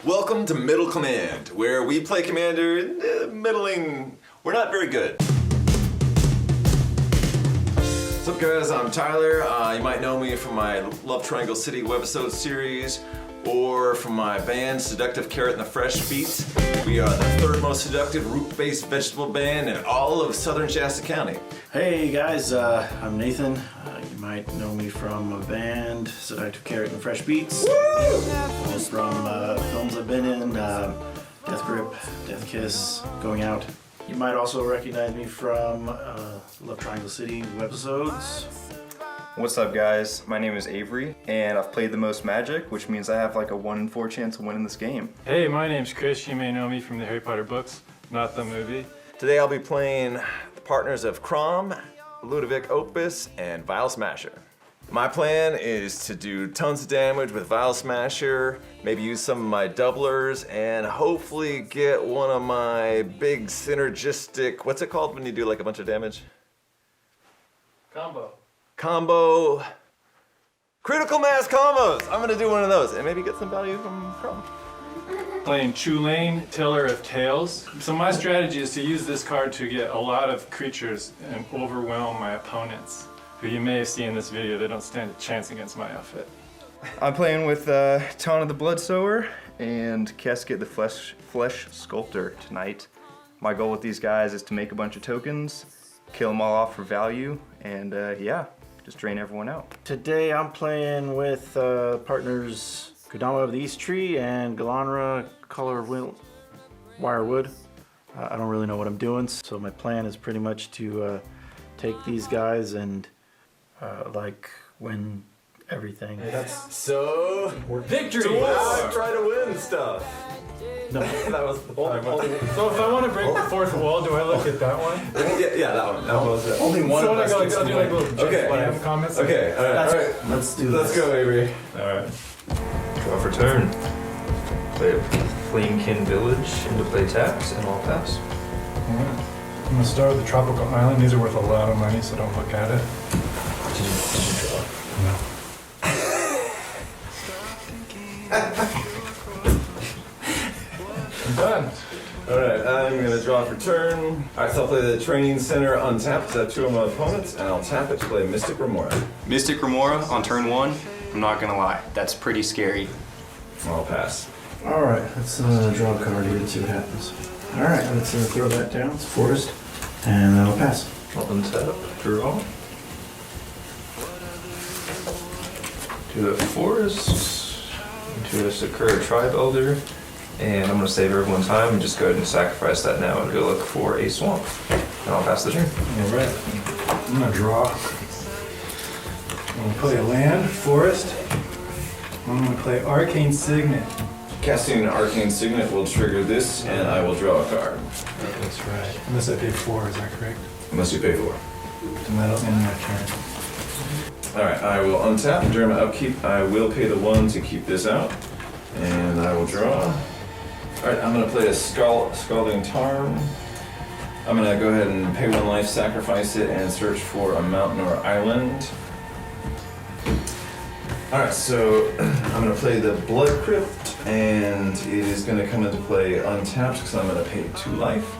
Welcome to Middle Command, where we play Commander middling. We're not very good. What's up, guys? I'm Tyler. You might know me from my Love Triangle City webisode series or from my band Seductive Carrot and the Fresh Beats. We are the third most seductive root-based vegetable band in all of southern Shasta County. Hey guys, I'm Nathan. You might know me from a band, Seductive Carrot and the Fresh Beats. Or from films I've been in, Death Grip, Death Kiss, Going Out. You might also recognize me from Love Triangle City webisodes. What's up, guys? My name is Avery, and I've played the most Magic, which means I have like a 1 in 4 chance of winning this game. Hey, my name's Chris. You may know me from the Harry Potter books, not the movie. Today I'll be playing the partners of Crom, Ludovic Opus, and Vile Smasher. My plan is to do tons of damage with Vile Smasher, maybe use some of my doublers, and hopefully get one of my big synergistic, what's it called when you do like a bunch of damage? Combo. Critical mass combos! I'm gonna do one of those and maybe get some value from Crom. Playing Chulane, Tiller of Tails. So my strategy is to use this card to get a lot of creatures and overwhelm my opponents, who you may have seen in this video. They don't stand a chance against my outfit. I'm playing with Tana the Bloodsower and Casket the Flesh Sculptor tonight. My goal with these guys is to make a bunch of tokens, kill them all off for value, and yeah, just drain everyone out. Today I'm playing with partners Kodama of the East Tree and Galanra Color Wirewood. I don't really know what I'm doing, so my plan is pretty much to take these guys and like win everything. That's so Victory! So try to win stuff. No. That was the point. So if I want to break the fourth wall, do I look at that one? Yeah, that one. That was it. Only one So of us I'll gets do to like win. little Okay. comments. Okay, alright. Let's do this. Let's go, Avery. Alright. Draw for turn. Play a Flamekin Village into play taps, and I'll pass. I'm gonna start with the Tropical Island. These are worth a lot of money, so don't look at it. Did you draw? No. I'm done. Alright, I'm gonna draw for turn. Alright, so I'll play the Training Center untapped to have 2 of my opponents, and I'll tap it to play Mystic Remora. Mystic Remora on turn 1, I'm not gonna lie, that's pretty scary. I'll pass. Alright, let's draw a card here and see what happens. Alright, let's throw that down. It's Forest. And that'll pass. I'll untap, draw. To a Forest, into a Sakura Tribe Elder, and I'm going to save everyone time and just go ahead and sacrifice that now and go look for a swamp. And I'll pass the turn. Alright. I'm gonna draw. I'm gonna play a land, Forest. I'm gonna play Arcane Signet. Casting an Arcane Signet will trigger this, and I will draw a card. That's right. Unless I pay 4, is that correct? Unless you pay 4. And that'll end my turn. Alright, I will untap. During my upkeep, I will pay the 1 to keep this out. And I will draw. Alright, I'm going to play a Scalding Tarn. I'm going to go ahead and pay 1 life, sacrifice it, and search for a mountain or island. Alright, so I'm going to play the Blood Crypt, and it is going to come into play untapped because I'm going to pay 2 life.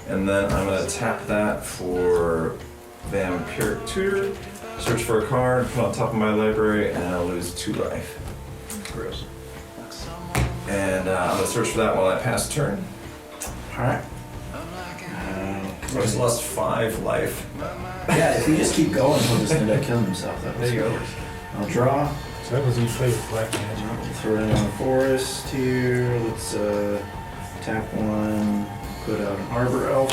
And then I'm going to tap that for Vampiric Tutor, search for a card, put it on top of my library, and I'll lose 2 life. Gross. And I'm going to search for that while I pass turn. Alright. I just lost 5 life. Yeah, if you just keep going, he'll just end up killing himself. There you go. I'll draw. So that was you play with Black Magic. Throw it on the Forest here. Let's tap 1, put out an Arbor Elf.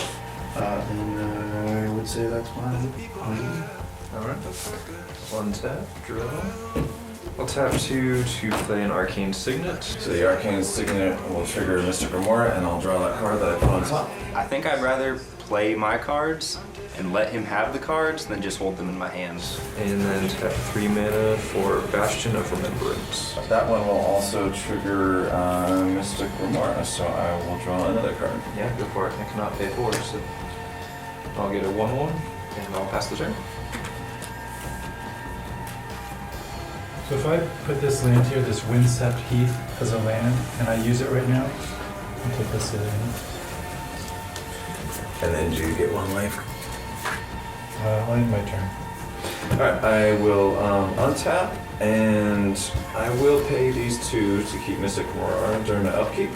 And I would say that's mine. Alright. Untap, draw. I'll tap 2 to play an Arcane Signet. So the Arcane Signet will trigger Mystic Remora, and I'll draw that card that I put on top. I think I'd rather play my cards and let him have the cards than just hold them in my hands. And then tap 3 mana for Bastion of Remembrance. That one will also trigger Mystic Remora, so I will draw another card. Yeah, go for it. I cannot pay 4, so I'll get a 1/1, and I'll pass the turn. So if I put this land here, this Windswept Heath as a land, and I use it right now, I'll take this in. And then do you get 1 life? I'll end my turn. Alright, I will untap, and I will pay these 2 to keep Mystic Remora during my upkeep.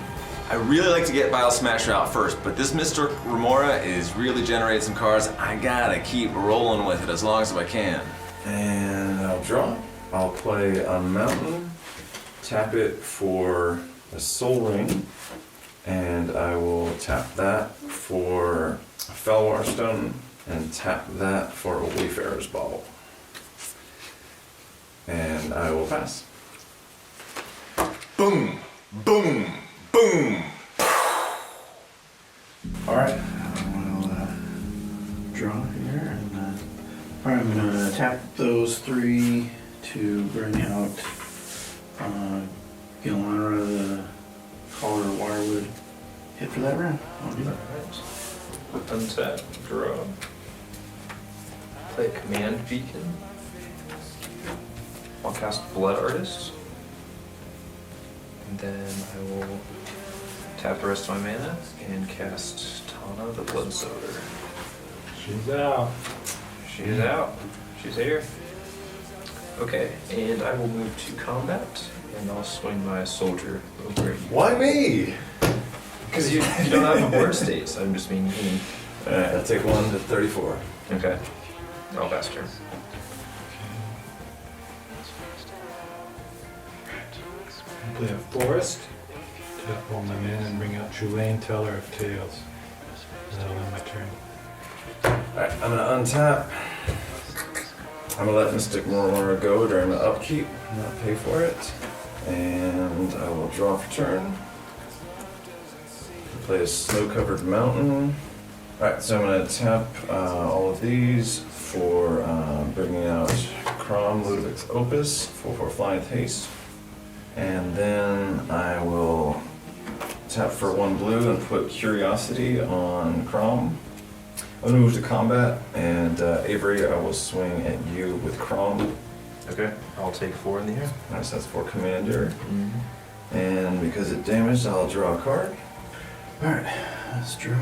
I really like to get Bile Smasher out first, but this Mystic Remora is really generating some cards. I gotta keep rolling with it as long as I can. And I'll draw. I'll play a Mountain, tap it for a Soul Ring, and I will tap that for a Felwar Stone, and tap that for a Wayfarer's Bauble. And I will pass. Boom! Boom! Boom! Alright, I'll draw here. And, alright, I'm gonna tap those 3 to bring out Gilmira, the Collar Wirewood. Hit for that round. I'll do that. Alright. Untap, draw. Play Command Beacon. I'll cast Blood Artist. And then I will tap the rest of my mana and cast Tana the Bloodsower. She's out. She's out. She's here. Okay, and I will move to combat, and I'll swing my soldier over. Why me? Because you don't have a board state, so I'm just being mean. Alright, I'll take 1 to 34. Okay. I'll pass turn. Play a Forest, tap all my mana and bring out Tulane, Teller of Tales. And that'll end my turn. Alright, I'm gonna untap. I'm gonna let Mystic Remora go during the upkeep, not pay for it. And I will draw for turn. Play a Snow-Covered Mountain. Alright, so I'm gonna tap all of these for bringing out Crom, Ludovic's Opus, 4/4 Flying with Haste. And then I will tap for 1 blue and put Curiosity on Crom. I'm gonna move to combat, and Avery, I will swing at you with Crom. Okay, I'll take 4 in the air. Nice, that's for Commander. And because it damaged, I'll draw a card. Alright, let's draw.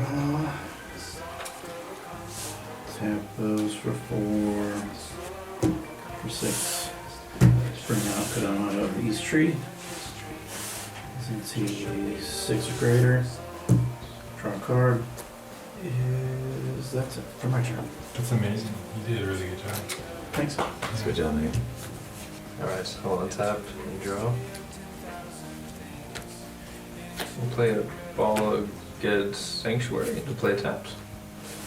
Tap those for 4. For 6. Bring out Kadama of the East Tree. Since he's 6 or greater. Draw a card. That's it for my turn. That's amazing. You did a really good job. Thanks. That's good job, Nate. Alright, I'll untap and draw. We'll play a Ball of Good Sanctuary to play taps.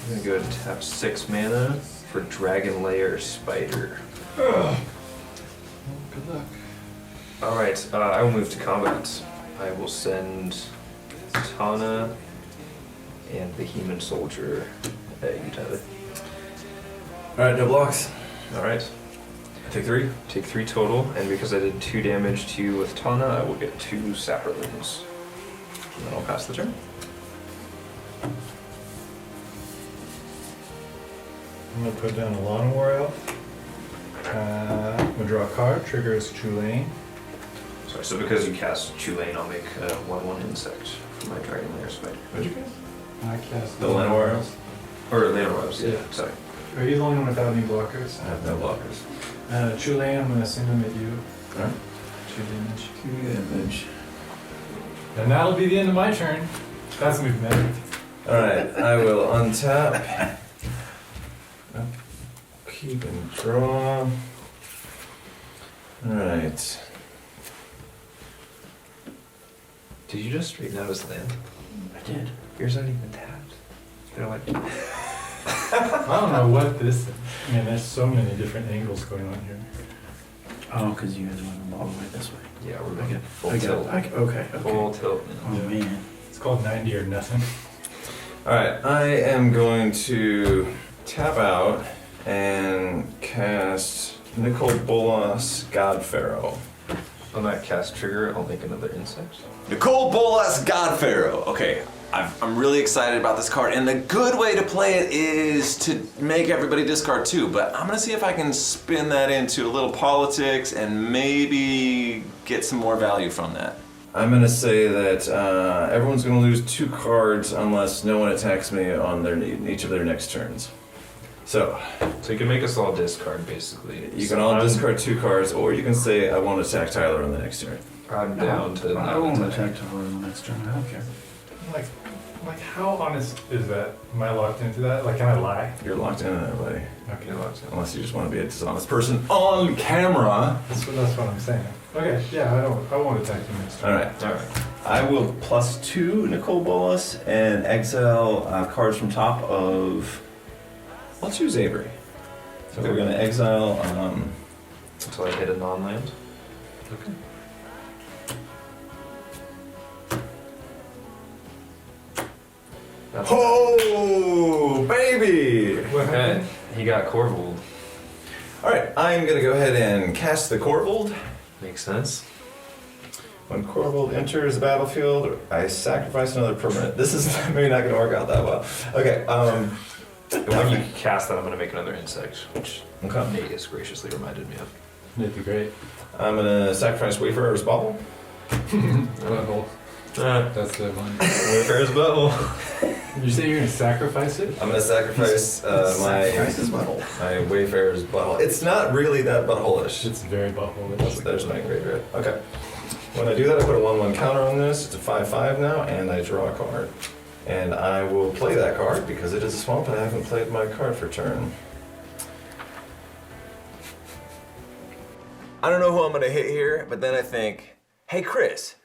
I'm gonna go ahead and tap 6 mana for Dragon Lair Spider. Good luck. Alright, I will move to combat. I will send Tana and the Human Soldier at you, Tyler. Alright, no blocks. Alright, Take 3. take 3 total, and because I did 2 damage to you with Tana, I will get 2 Saprolings. And then I'll pass the turn. I'm gonna put down a Lawn War Elf. I'm gonna draw a card, triggers Tulane. Sorry, so because you cast Tulane, I'll make a 1/1 insect for my Dragon Lair Spider. What'd you get? I cast The Llanowar Elves? Or Llanowar, yeah, Yeah. sorry. Are you the only one without any blockers? I have no blockers. Tulane, I'm gonna send him at you. Alright. 2 damage. Good image. And that'll be the end of my turn. That's move magic. Alright, I will untap. Keep and draw. Alright. Did you just straighten out his land? I did. Yours aren't even tapped. They're like, I don't know what this is. I mean, there's so many different angles going on here. Oh, because you guys went them all the way this way. yeah, we're I going get full I tilt. got okay. Full tilt. Oh man. It's called 90 or nothing. Alright, I am going to tap out and cast Nicol Bolas Godpharaoh. On that cast trigger, I'll make another insect. Nicol Bolas Godpharaoh. Okay, I'm really excited about this card, and the good way to play it is to make everybody discard 2, but I'm gonna see if I can spin that into a little politics and maybe get some more value from that. I'm gonna say that everyone's gonna lose 2 cards unless no one attacks me on each of their next turns. So you can make us all discard, basically. you can all discard 2 cards, or you can say I won't attack Tyler on the next turn. I'm down to I not won't attack. attack Tyler on the next turn. I don't care. Like how honest is that? Am I locked into that? Like, can I lie? You're locked in that way. Okay, Unless you just want to be a dishonest person on camera. that's what I'm saying. Okay, yeah, I won't attack you next turn. Alright. I will +2 Nicole Bolas and exile cards from top of. I'll choose Avery. So we're gonna exile. Until I hit a non-land. Okay. Oh, baby! What Okay, happened? he got Corvold. Alright, I'm gonna go ahead and cast the Corvold. Makes sense. When Corvold enters the battlefield, I sacrifice another permanent. This is maybe not gonna work out that well. Okay, When you cast that, I'm going to make another insect, which okay. Nate has graciously reminded me of. It'd be great. I'm gonna sacrifice Wayfarer's Bauble. Butthole. That's the one. Wayfarer's Bubble. You say you're gonna sacrifice it? I'm gonna sacrifice my Wayfarer's Butthole. It's not really that butthole-ish. It's very butthole. There's my graveyard. Okay. When I do that, I put a 1/1 counter on this. It's a 5/5 now, and I draw a card. And I will play that card because it is a swamp and I haven't played my card for turn. I don't know who I'm gonna hit here, but then I think, hey Chris,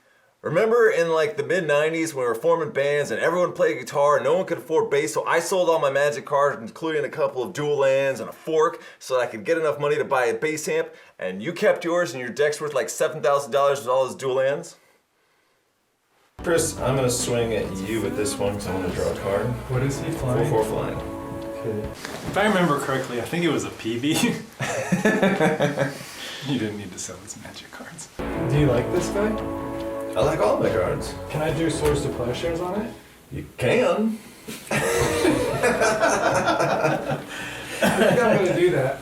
remember in like the mid-90s when we were forming bands and everyone played guitar and no one could afford bass, so I sold all my Magic cards, including a couple of dual lands and a fork, so that I could get enough money to buy a bass amp, and you kept yours and your deck's worth like $7,000 with all those dual lands? Chris, I'm gonna swing at you with this one because I want to draw a card. What is he flying? 4/4 flying. Okay. If I remember correctly, I think it was a PB. You didn't need to sell his Magic cards. Do you like this guy? I like all my cards. Can I do Source to Plowshares on it? You can. I think I'm gonna do that.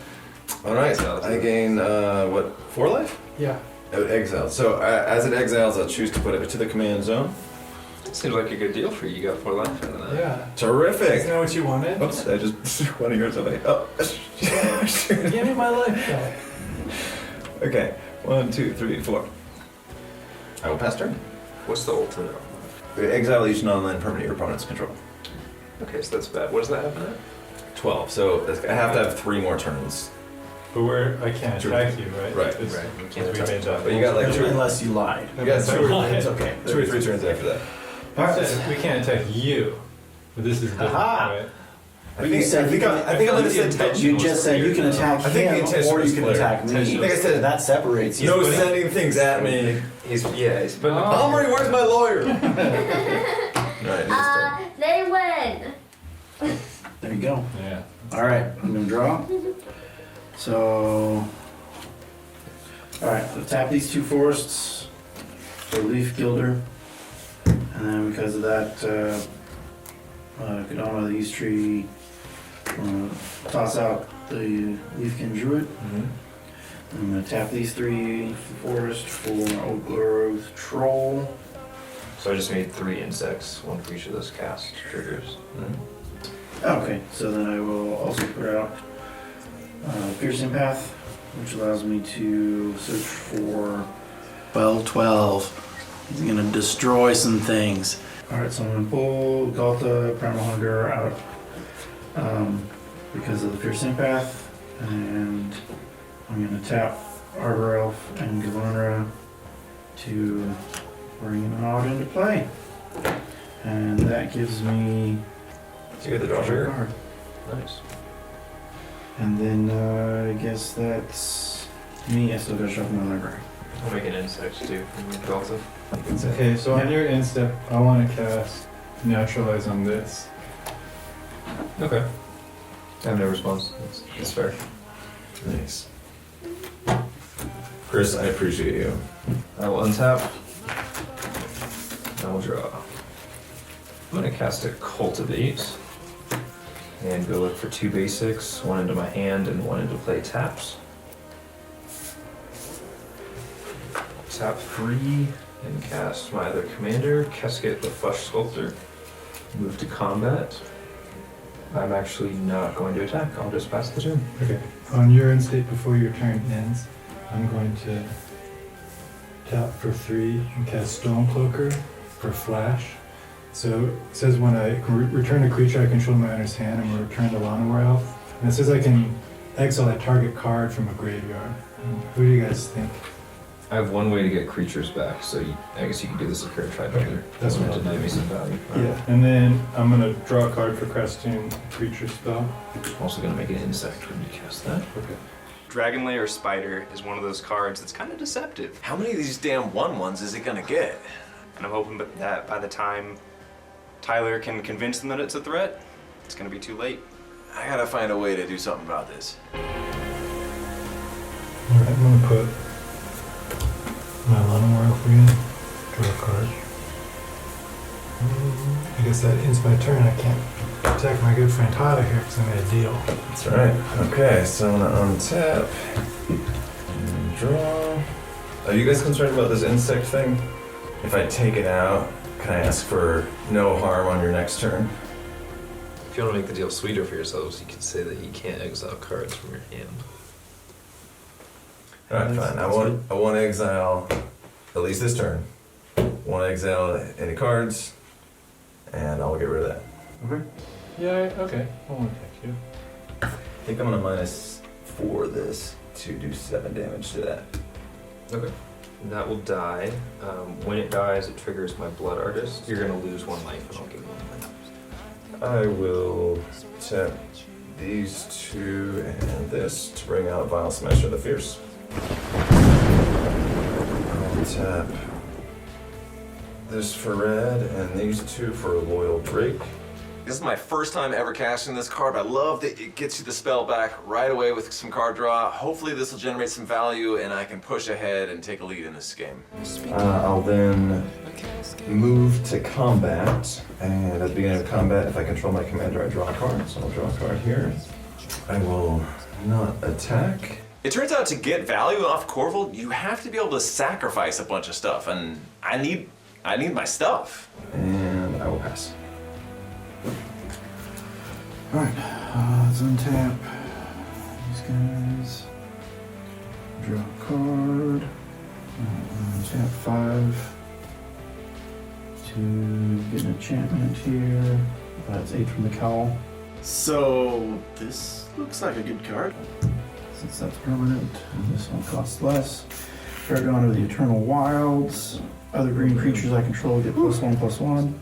All right, I gain, 4 life? Yeah. Exiled. So as it exiles, I'll choose to put it to the command zone. Seems like a good deal for you. You got 4 life out of that. Yeah. Terrific. Isn't that what you wanted? Oops, I just threw one of yours away. Oh. Give me my life back. Okay, 1, 2, 3, 4. I will pass turn. What's the ultimate? Exile each non-land permanent your opponent's control. Okay, so that's bad. What does that happen at? 12. So I have to have 3 more turns. But I can't True. attack you, right? Right. It's, Right. We made that. But you got like Unless you lied. you got 2 or 3. It's okay. 2 or 3 turns after that. We can't attack you. But this is different, Aha! right? I think I'm gonna say You just said you can attack I think the him intention or was you can clear. attack me. I think I said That separates you. no sending things at me. He's putting Omri, where's my lawyer? Alright, They win. There you go. Yeah. Alright, I'm gonna draw. So, alright, so tap these 2 forests for Leaf Gilder. And then because of that, Kodama, the East Tree, toss out the Leafkin Druid. I'm gonna tap these 3 forest for Oak Grove Troll. So I just made 3 insects, 1 for each of those cast triggers. Okay, so then I will also put out Piercing Path, which allows me to search for 12. He's gonna destroy some things. Alright, so I'm gonna pull Galta, Primal Hunger out because of the Piercing Path, and I'm gonna tap Arbor Elf and Galunra to bring them out into play. And that gives me So you get the draw trigger. card. Nice. And then I guess that's me. I still gotta shuffle my library. I'll make an insect too from Delta. Okay, so on your end step, I want to cast Naturalize on this. Okay. I have no response. That's fair. Nice. Chris, I appreciate you. I will untap. I will draw. I'm gonna cast a Cultivate and go look for 2 basics, 1 into my hand and 1 into play taps. Tap 3 and cast my other commander, Cascade the Flesh Sculptor. Move to combat. I'm actually not going to attack, I'll just pass the turn. Okay. On your end state before your turn ends, I'm going to tap for 3 and cast Stonecloaker for flash. So it says when I return a creature I control in my owner's hand, I'm going to return the Llanowar Elf. And it says I can exile a target card from a graveyard. Who do you guys think? I have 1 way to get creatures back, so I guess you can do this occur try builder. That's what to I'll do. deny me some value. Yeah. And then I'm going to draw a card for casting creature spell. I'm also gonna make an insect when you cast that. Okay. Dragon Lair Spider is one of those cards that's kind of deceptive. How many of these damn 1/1s is it gonna get? And I'm hoping that by the time Tyler can convince them that it's a threat, it's gonna be too late. I gotta find a way to do something about this. Alright, I'm going to put my Llanowar Elf again. Draw a card. I guess that ends my turn. I can't attack my good friend Tyler here because I made a deal. That's right. Okay, so I'm gonna untap and draw. Are you guys concerned about this insect thing? If I take it out, can I ask for no harm on your next turn? If you want to make the deal sweeter for yourselves, you could say that you can't exile cards from your hand. Alright, fine. I want to exile at least this turn. Want to exile any cards, and I'll get rid of that. Okay. Yeah, okay. I won't attack you. I think I'm gonna -4 this to do 7 damage to that. Okay. That will die. When it dies, it triggers my Blood Artist. You're gonna lose 1 life, and I'll give you 1 life. I will tap these 2 and this to bring out Vile Smasher the Fierce. I'll tap this for red and these 2 for Loyal Drake. This is my first time ever casting this card, but I love that it gets you the spell back right away with some card draw. Hopefully this will generate some value and I can push ahead and take a lead in this game. I'll then move to combat, and at the beginning of combat, if I control my commander, I draw a card, so I'll draw a card here. I will not attack. It turns out to get value off Corval, you have to be able to sacrifice a bunch of stuff, and I need my stuff. And I will pass. Alright, let's untap these guys. Draw a card. Tap 5 to get an enchantment here. That's 8 from the cowl. So this looks like a good card. Since that's permanent, and this one costs less. Paragon of the Eternal Wilds. Other green creatures I control get +1/+1.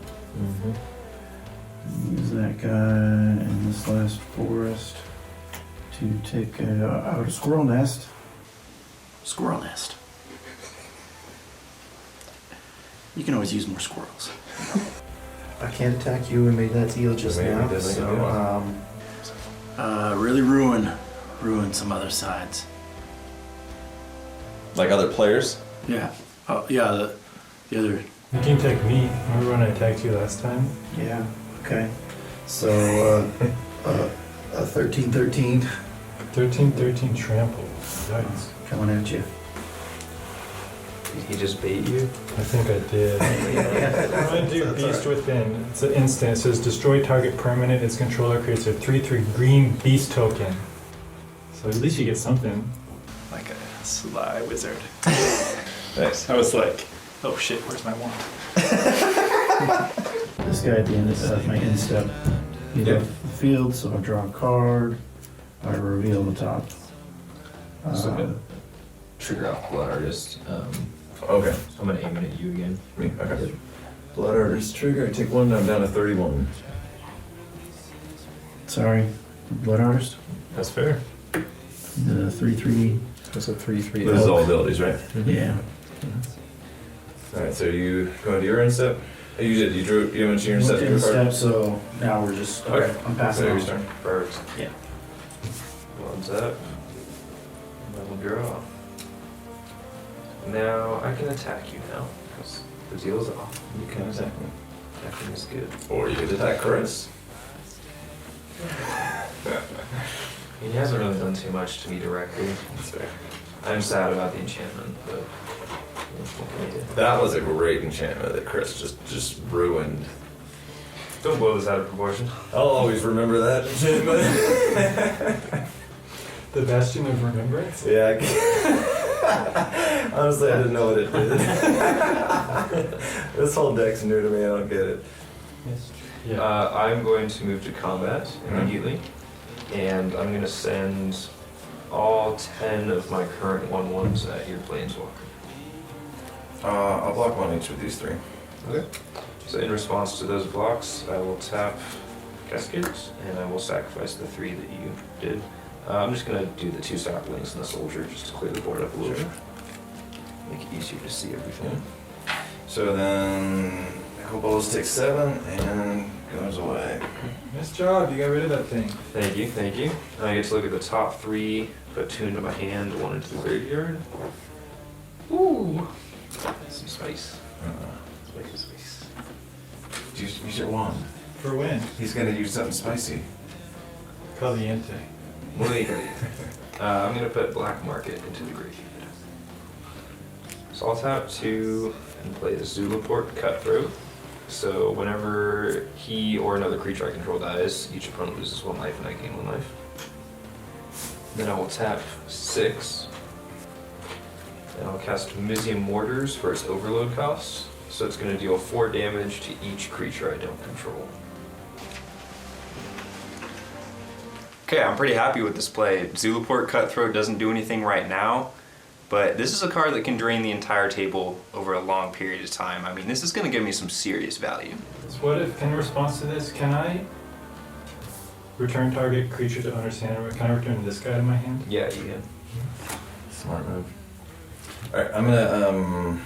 Use that guy and this last forest to take out a squirrel nest. Squirrel nest. You can always use more squirrels. I can't attack you. We made that deal just We now. did make a deal. Really ruin some other sides. Like other players? Yeah. Oh yeah. The other. You can attack me. Remember when I attacked you last time? Yeah. Okay. So a 13/13 13/13 trample. Yikes. coming at you. Did he just bait you? I think I did. I'm gonna do Beast Within. It's an instant. It says destroy target permanent. Its controller creates a 3/3 green beast token. So at least you get something. Like a sly wizard. Nice. I was like, oh shit, where's my wand? This guy at the end is my instep. You Yeah. have the field, so I draw a card. I reveal the top. So I'm gonna trigger off Blood Artist. Okay. I'm gonna aim it at you again. Me? Okay. Blood Artist trigger. I take 1, I'm down to 31. Sorry, Blood Artist. That's fair. The 3/3. That's a 3/3. This is all abilities, right? Yeah. Alright, so you go into your instep. You did, you mentioned your instep. Looked Drew a card? instep, so now we're just. Okay. I'm passing So on. your turn. Perfect. Yeah. One's up. Level draw. Now I can attack you now because the deal's off. You can attack me. Tapping is good. Or you could attack Chris. He hasn't really done too much to me directly. That's fair. I'm sad about the enchantment, but what can I do? That was a great enchantment that Chris just ruined. Don't blow this out of proportion. I'll always remember that enchantment. The Bastion of Remembrance? Yeah. Honestly, I didn't know what it did. This whole deck's new to me. I don't get it. Yeah. I'm going to move to combat immediately, and I'm going to send all 10 of my current 1/1s at your planeswalker. I'll block one each with these three. Okay. So in response to those blocks, I will tap Cascade, and I will sacrifice the 3 that you did. I'm just going to do the 2 saplings and the soldier just to clear the board up a little bit. Make it easier to see everything. So then, Kobolds take 7 and goes away. Nice job, you got rid of that thing. Thank you, thank you. I get to look at the top 3, put 2 into my hand, 1 into the graveyard. Ooh! Some spice. Spice. Use your wand. For when? He's gonna use something spicy. Caliente. Wait. I'm gonna put Black Market into the graveyard. So I'll tap 2 and play the Zulaport Cutthroat. So whenever he or another creature I control dies, each opponent loses 1 life and I gain 1 life. Then I will tap 6. And I'll cast Mizium Mortars for its overload cost. So it's going to deal 4 damage to each creature I don't control. Okay, I'm pretty happy with this play. Zulaport Cutthroat doesn't do anything right now, but this is a card that can drain the entire table over a long period of time. I mean, this is going to give me some serious value. So what if, in response to this, can I return target creature to owner's hand? Or can I return this guy to my hand? Yeah, you can. Smart move. Alright, I'm gonna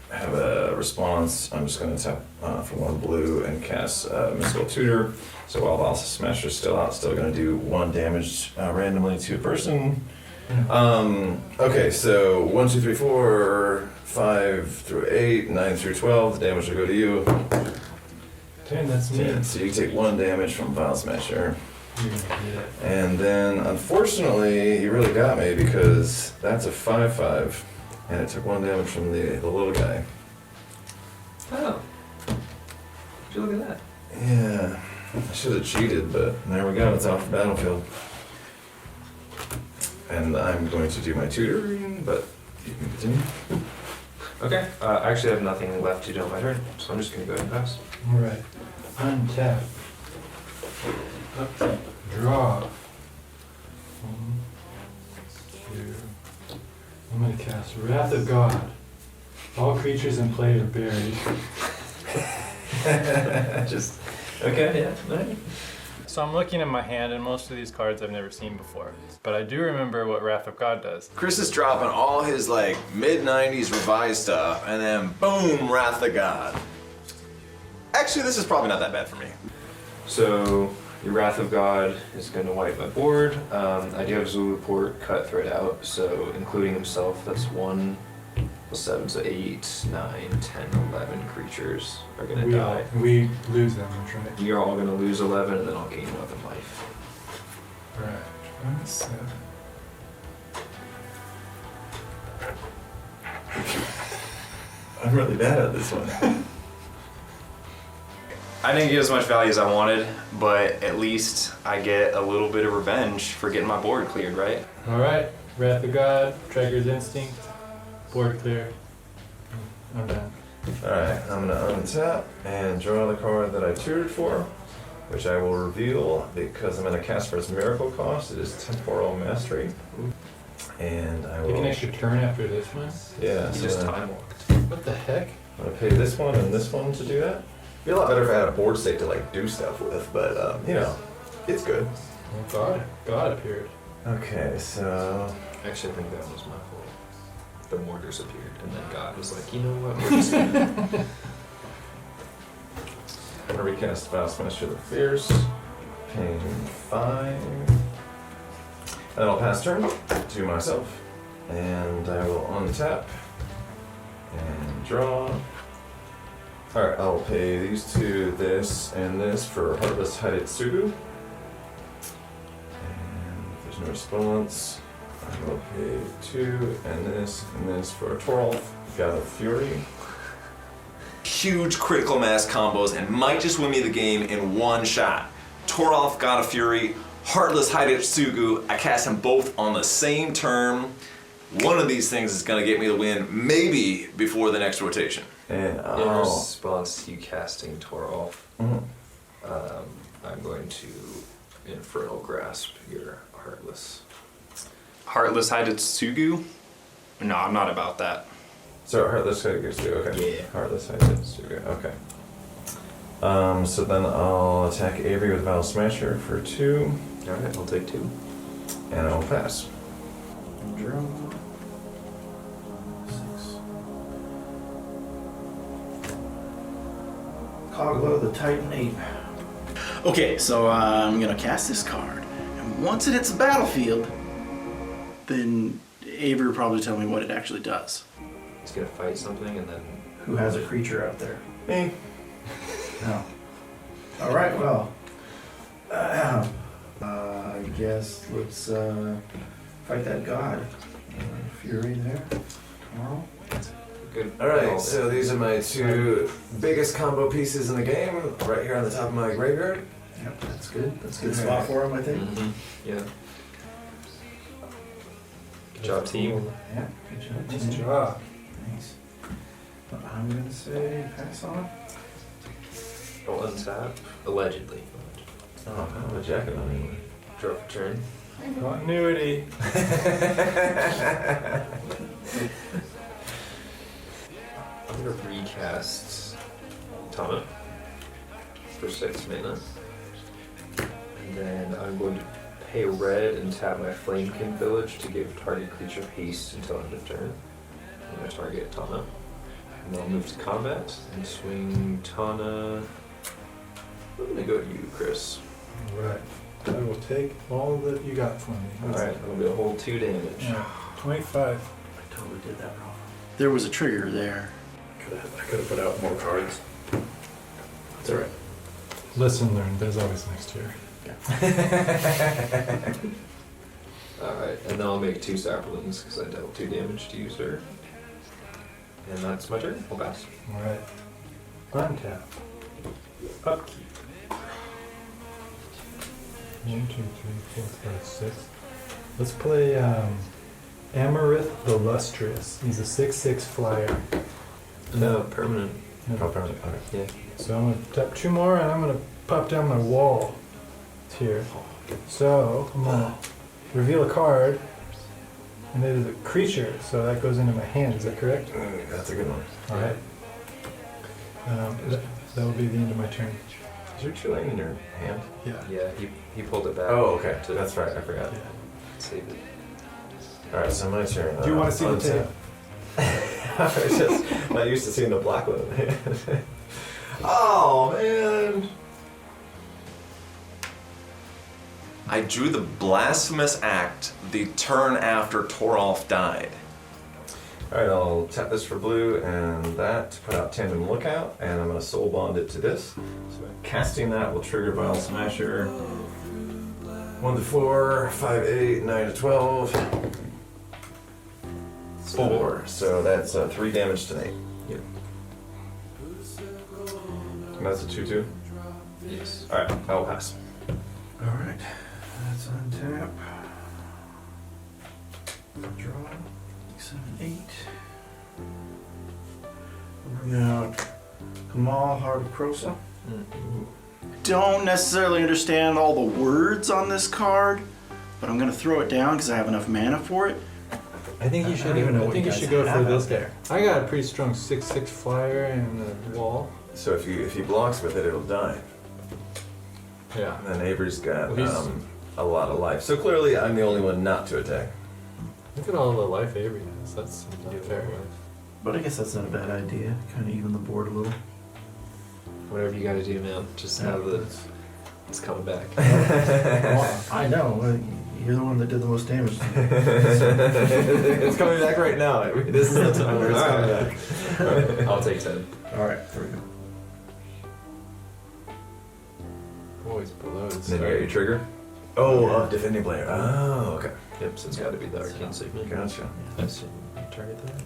have a response. I'm just gonna tap for 1 blue and cast Mystical Tutor. So while Valsa Smasher's still out, still gonna do 1 damage randomly to a person. Okay, so 1, 2, 3, 4, 5 through 8, 9 through 12. The damage will go to you. 10, that's me. 10. So you take 1 damage from Vile Smasher. You're gonna get it. And then, unfortunately, he really got me because that's a 5/5, and it took 1 damage from the little guy. Oh. Would you look at that? Yeah, I should have cheated, but there we go. It's off the battlefield. And I'm going to do my tutoring, but you can continue. Okay. I actually have nothing left to do on my turn, so I'm just going to go ahead and pass. Alright. Untap. Up, draw. 1, 2. I'm gonna cast Wrath of God. All creatures in play are buried. Just, okay, yeah, right. So I'm looking at my hand, and most of these cards I've never seen before. But I do remember what Wrath of God does. Chris is dropping all his like mid-90s revised stuff, and then boom, Wrath of God. Actually, this is probably not that bad for me. So, your Wrath of God is going to wipe my board. I do have Zulaport Cutthroat out, so including himself, that's 1 plus 7, so 8, 9, 10, 11 creatures are going to die. We lose that much, right? You're all going to lose 11, and then I'll gain 11 life. Right. 27. I'm really bad at this one. I didn't get as much value as I wanted, but at least I get a little bit of revenge for getting my board cleared, right? Alright. Wrath of God, Trigger's Instinct, board clear. I'm done. Alright, I'm gonna untap and draw the card that I tutored for, which I will reveal because I'm gonna cast for its miracle cost. It is Temporal Mastery. And I will. Take an extra turn after this one. Yeah, You so just then time walked. What the heck? I'm gonna pay this one and this one to do that. It'd be a lot better if I had a board state to like do stuff with, but you know, it's good. Oh, God appeared. Okay, so Actually, I think that was my fault. The mortars appeared, and then God was like, you know what? We're just gonna... I'm gonna recast Vile Smasher the Fierce, paying 5. And I'll pass turn to myself, and I will untap and draw. Alright, I'll pay these two this and this for Heartless Hidetsugu. And if there's no response, I will pay 2 and this for Torolf, God of Fury. Huge critical mass combos and might just win me the game in one shot. Torolf, God of Fury, Heartless Hidetsugu, I cast them both on the same turn. One of these things is gonna get me the win, maybe before the next rotation. And In response to you casting Torolf, I'm going to Infernal Grasp your Heartless. Heartless Hidetsugu? No, I'm not about that. So Heartless Hidetsugu, okay. Yeah. Heartless Hidetsugu, okay. So then I'll attack Avery with Vile Smasher for 2. Alright, I'll take 2. And I'll pass. Draw. 6. Coglo the Titan Ape. Okay, so I'm gonna cast this card, and once it hits the battlefield, then Avery will probably tell me what it actually does. He's gonna fight something and then. Who has a creature out there? Me. No. All right. Well, I guess let's fight that god. Fury there. Tomorrow. Good. Alright, so these are my 2 biggest combo pieces in the game, right here on the top of my graveyard. Yep, that's good. That's a good spot for him, I think. Yeah. Good job, team. Yeah, good job. Nice team. job. Thanks. I'm gonna say pass on. I'll untap. Allegedly. Oh, I don't have a jacket on anyway. Draw for turn. Continuity. I'm gonna recast Tana for 6 mana. And then I'm going to pay red and tap my Flamekin Village to give target creature haste until end of turn. I'm gonna target Tana. And then I'll move to combat and swing Tana. I'm gonna go to you, Chris. Alright. I will take all that you got for me. Alright, I'm gonna hold 2 damage. Yeah, 25. I totally did that wrong. There was a trigger there. I could have put out more cards. That's all right. Lesson learned, there's always next year. Alright, and then I'll make 2 saplings because I dealt 2 damage to you, sir. And that's my turn. I'll pass. Alright. Untap. Upkeep. 1, 2, 3, 4, 5, 6. Let's play Amarith the Lustrous. He's a 6/6 flyer. No, permanent. Oh, permanent, okay. Yeah. So I'm gonna tap 2 more and I'm gonna pop down my wall here. So I'm gonna reveal a card, and it is a creature, so that goes into my hand. Is that correct? That's a good one. All right. That will be the end of my turn. Is your Tulane in your hand? Yeah. Yeah, he pulled it back. Oh, okay. To That's right, I forgot. Yeah. save it. Alright, so my turn. Do you want to see the tape? I was just not used to seeing the black one. Oh, man. I drew the Blasphemous Act the turn after Torolf died. Alright, I'll tap this for blue and that to put out Tandem Lookout, and I'm going to soul bond it to this. So casting that will trigger Vile Smasher. 1 to 4, 5, 8, 9 to 12. 4, so that's 3 damage to Nate. Yep. And that's a 2/2. Yes. Alright, I'll pass. All right. That's untap. Draw. 7, 8. Bring out Kamal, Heart of Krosa. Don't necessarily understand all the words on this card, but I'm gonna throw it down because I have enough mana for it. I think you should. don't even know I what think you you guys should go have for this out guy. there. I got a pretty strong 6/6 flyer and a wall. So if he blocks with it, it'll die. Yeah. And then Avery's got Well, he's- a lot of life. So clearly I'm the only one not to attack. Look at all the life Avery has. That's not fair. But I guess that's not a bad idea. Kind of even the board a little. Whatever you gotta do, man. Just know that it's coming back. I know. You're the one that did the most damage to me. It's coming back right now. This is the time where it's coming back. I'll take 10. All right, there we go. always below the And then you got your trigger. Oh, defending player. Oh, okay. Yep, so it's got to be the arcane signet. Gotcha. That's target that.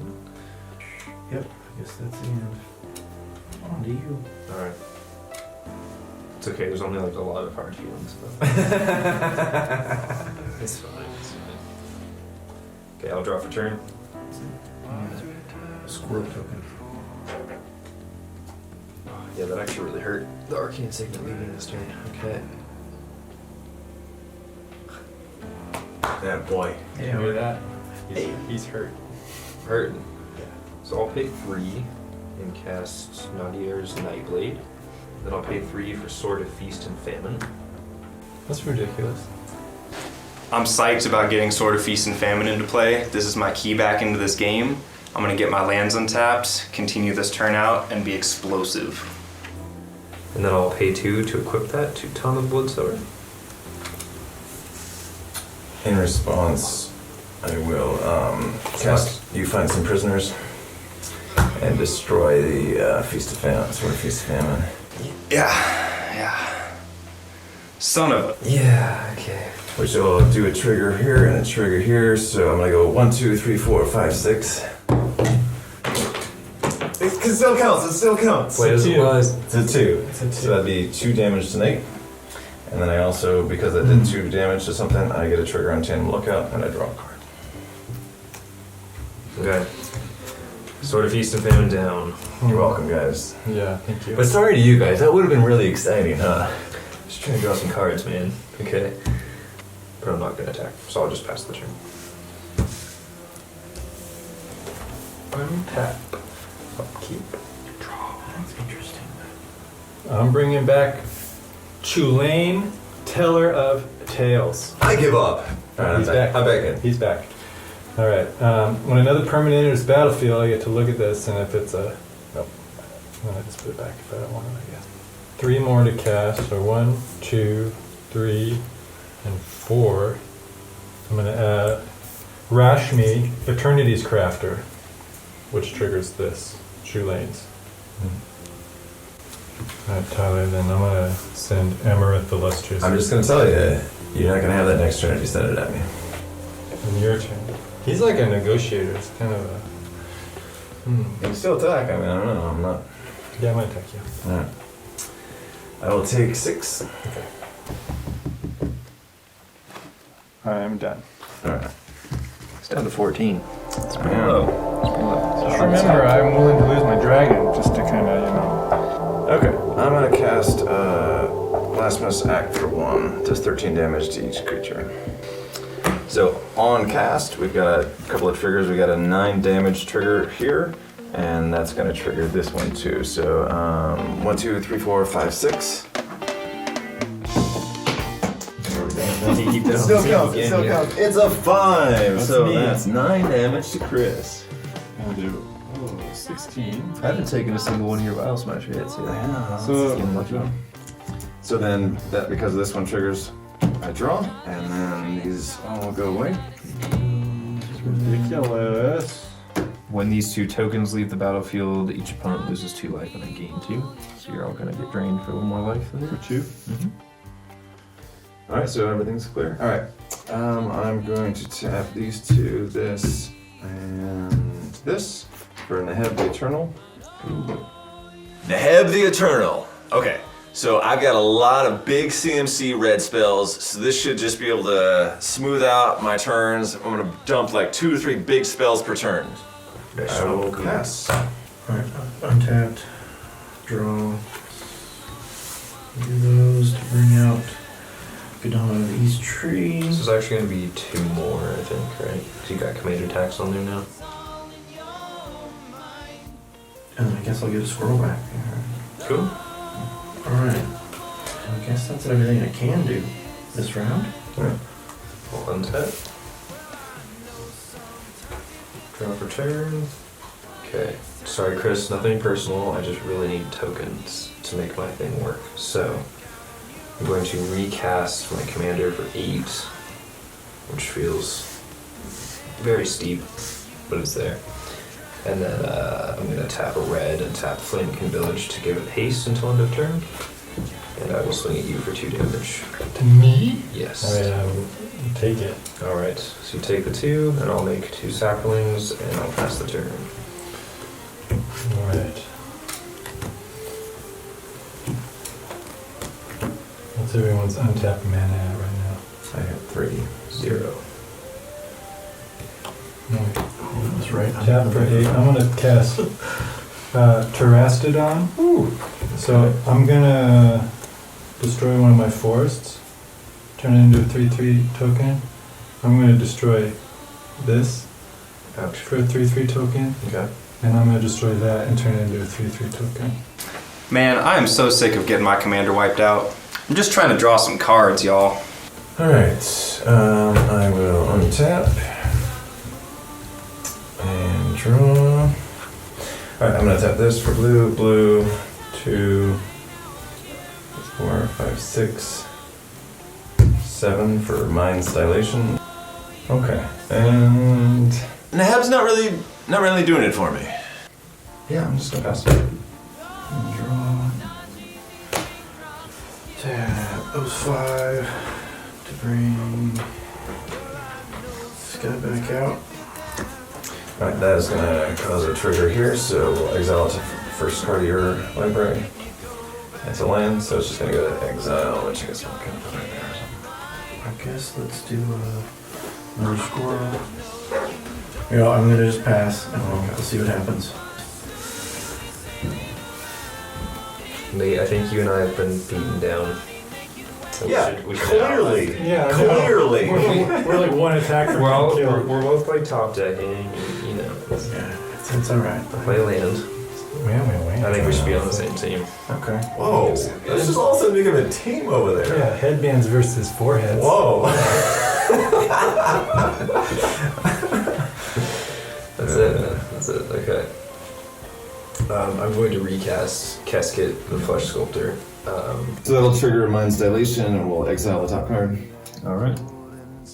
Yep, I guess that's the end. On to you. All right. It's okay. There's only like a lot of hard feelings, but it's fine. It's fine. Okay, I'll draw for turn. Squirrel token. Yeah, that actually really hurt. The arcane signet leaving this turn. Okay. Yeah, boy. Yeah, look at that. He's hurt. Hurting. Yeah. So I'll pay 3 and cast Nadier's Nightblade. Then I'll pay 3 for Sword of Feast and Famine. That's ridiculous. I'm psyched about getting Sword of Feast and Famine into play. This is my key back into this game. I'm gonna get my lands untapped, continue this turn out, and be explosive. And then I'll pay 2 to equip that to Ton of Bloodsower. In response, I will cast You Find Some Prisoners and destroy the Feast of Famine, Sword of Feast of Famine. Yeah. Son of a... Yeah, okay. Which will do a trigger here and a trigger here, so I'm gonna go 1, 2, 3, 4, 5, 6. It still counts, it still counts. Play as it was. It's a 2. So that'd be 2 damage to Nate. And then I also, because I did 2 damage to something, I get a trigger on Tandem Lookout and I draw a card. Okay. Sword of Feast and Famine down. You're welcome, guys. Yeah, thank you. But sorry to you guys, that would have been really exciting, huh? Just trying to draw some cards, man. Okay. But I'm not gonna attack, so I'll just pass the turn. Untap. Keep. That's interesting. I'm bringing back Chulane, Teller of Tales. I give up. Alright, He's back. I'm back in. He's back. All right. When another permanent enters the battlefield, I get to look at this, and if it's a... Nope. I'm going to just put it back if I don't want it, I guess. 3 more to cast, so 1, 2, 3, and 4. I'm going to Rashmi, Eternity's Crafter, which triggers this, Chulane's. All right, Tyler, then I'm going to send Amaranth the Lustrous. I'm just gonna tell you, you're not gonna have that next turn if you send it at me. And your turn. He's like a negotiator. It's kind of a... You can still attack, I mean, I don't know, I'm not... Yeah, I might attack you. Alright. I will take 6. I'm done. Alright. It's down to 14. It's pretty low. Just remember, I'm willing to lose my dragon just to kind of, Okay, I'm gonna cast Blasphemous Act for 1. Does 13 damage to each creature. So on cast, we've got a couple of triggers. We got a 9 damage trigger here, and that's gonna trigger this one too. So 1, 2, 3, 4, 5, 6. It still counts. It still counts. It's a 5. So me. that's 9 damage to Chris. I'll do 16. I haven't taken a single one of your Vial Smasher hits yet. So then, that because this one triggers, I draw, and then these all go away. Ridiculous. When these 2 tokens leave the battlefield, each opponent loses 2 life and I gain 2. So you're all gonna get drained for 1 more life. For 2. All right, so everything's clear. All right, I'm going to tap these 2, this and this, for Neheb the Eternal. Neheb the Eternal. Okay, so I've got a lot of big CMC red spells, so this should just be able to smooth out my turns. I'm gonna dump like 2 to 3 big spells per turn. I will pass. Alright, untapped. Draw. Do those to bring out Gadon of East Tree. This is actually gonna be 2 more, I think, right? So you got commander attacks on there now. And I guess I'll get a squirrel back. Cool. Alright. I guess that's everything I can do this round. I'll untap. Draw for turn. Okay. Sorry, Chris, nothing personal. I just really need tokens to make my thing work. So I'm going to recast my commander for 8, which feels very steep, but it's there. And then I'm going to tap a red and tap Flamekin Village to give it haste until end of turn. And I will swing at you for 2 damage. To me? Yes. Alright, I will take it. Alright, so you take the 2, and I'll make 2 saplings, and I'll pass the turn. Alright. What's everyone's untapped mana at right now? I have 3, 0. That's right. Tap for 8. I'm gonna cast Terastodon. So I'm gonna destroy one of my forests, turn it into a 3/3 token. I'm gonna destroy this Ouch. for a 3/3 token, Okay. and I'm gonna destroy that and turn it into a 3/3 token. Man, I am so sick of getting my commander wiped out. I'm just trying to draw some cards, y'all. Alright, I will untap and draw. Alright, I'm gonna tap this for blue, blue, 2, 4, 5, 6, 7 for Mind's Dilation. Okay, and Nahab's not really doing it for me. Yeah, I'm just gonna pass it. Draw. Tap those 5 to bring this guy back out. Alright, that is gonna cause a trigger here, so we'll exile it to first card of your library. It's a land, so it's just gonna go to exile, which I guess we'll kind of put right there or something. I guess let's do another squirrel. You know, I'm gonna just pass and we'll see what happens. Nate, I think you and I have been beaten down. So we should clearly. Yeah, Clearly. We're like one attacker. Well, per kill. we're both like top decking, you know. Yeah, it's alright. Play land. I think we should be on the same team. Okay. Whoa, this is all of a sudden becoming a team over there. Yeah, headbands versus foreheads. Whoa. That's it, man. That's it. Okay. I'm going to recast Casket the Flesh Sculptor. So that'll trigger Mind's Dilation and we'll exile the top card. Alright.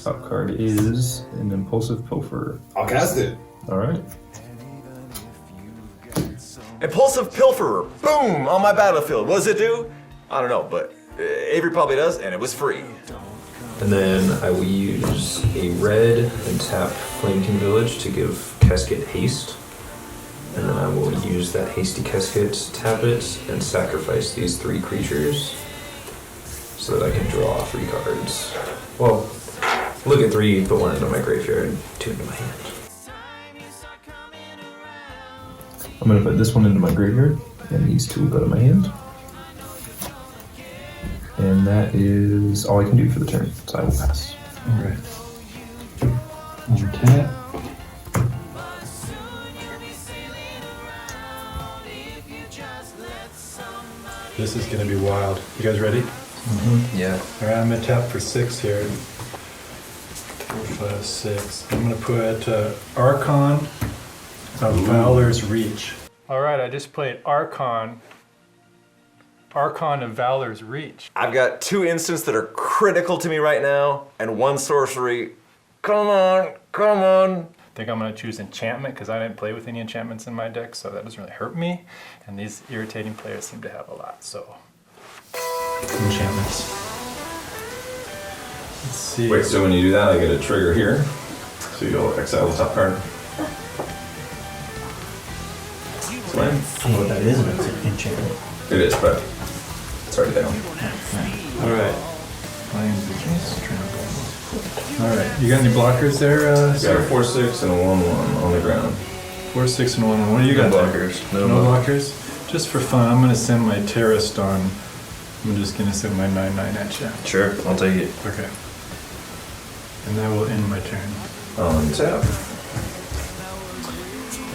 Top card is an Impulsive Pilfer. I'll cast it. Alright. Impulsive Pilferer, boom, on my battlefield. What does it do? I don't know, but Avery probably does, and it was free. And then I will use a red and tap Flamekin Village to give Casket haste. And then I will use that hasty Casket, tap it, and sacrifice these 3 creatures so that I can draw 3 cards. Well, look at 3, put 1 into my graveyard, and 2 into my hand. I'm gonna put this one into my graveyard, and these 2 will go to my hand. And that is all I can do for the turn, so I will pass. Alright. Over tap. This is gonna be wild. You guys ready? Yeah. Alright, I'm gonna tap for 6 here. 4, 5, 6. I'm gonna put Archon of Valor's Reach. Alright, I just played Archon of Valor's Reach. I've got 2 instants that are critical to me right now, and 1 sorcery. Come on, come on. I think I'm gonna choose Enchantment because I didn't play with any enchantments in my deck, so that doesn't really hurt me. And these irritating players seem to have a lot, so. Enchantments. Let's see. Wait, so when you do that, I get a trigger here. So you'll exile the top card. I don't know what that is, but it's an enchantment. It is, but it's already down. Alright. Alright, you got any blockers there, Got a sir? 4/6 and a 1/1 on the ground. 4, 6, and 1. What do you got No there? blockers. No blockers? Just for fun, I'm gonna send my Terrastorm. I'm just gonna send my 9/9 at you. Sure, I'll take it. Okay. And that will end my turn. On tap.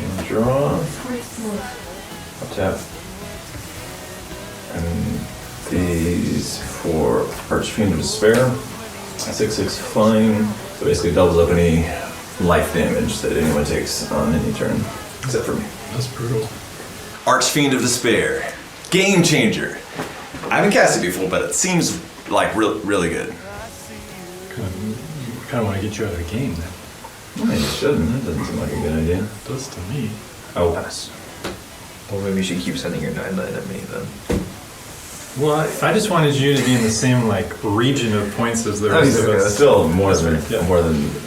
And draw. I'll tap. And these for Archfiend of Despair. 6/6 flying. So basically doubles up any life damage that anyone takes on any turn. Except for me. That's brutal. Archfiend of Despair. Game changer. I haven't cast it before, but it seems like really good. Kind of want to get you out of the game then. You shouldn't. That doesn't seem like a good idea. It does to me. I will pass. Well, maybe you should keep sending your 9/9 at me then. Well, I just wanted you to be in the same like region of points as the rest of us. Still more than Yeah.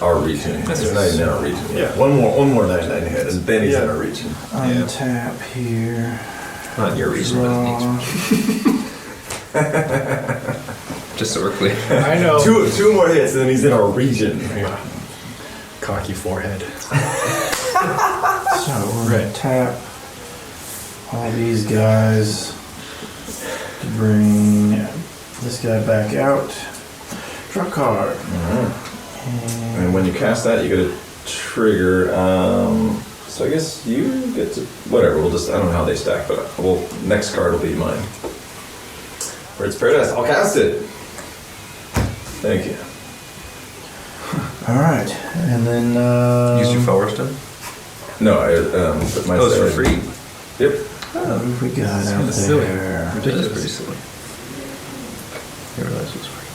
our region. That's It's right. not even in our region. Yeah. One more 99 hit, and then he's in our region. Untap here. Not your reason, but it needs. Just so we're clear. I know. Two more hits, and then he's in our region. Yeah. Cocky forehead. So we're gonna tap all these guys to bring this guy back out. Draw a card. And when you cast that, you get a trigger. So I guess you get to whatever. We'll just I don't know how they stack, but next card will be mine. Bird's Paradise. I'll cast it. Thank you. All right, and then Use your Felwerston. No, I put my Those for free. Yep. what have we got out kinda silly. there? That is pretty silly. I realize it was free.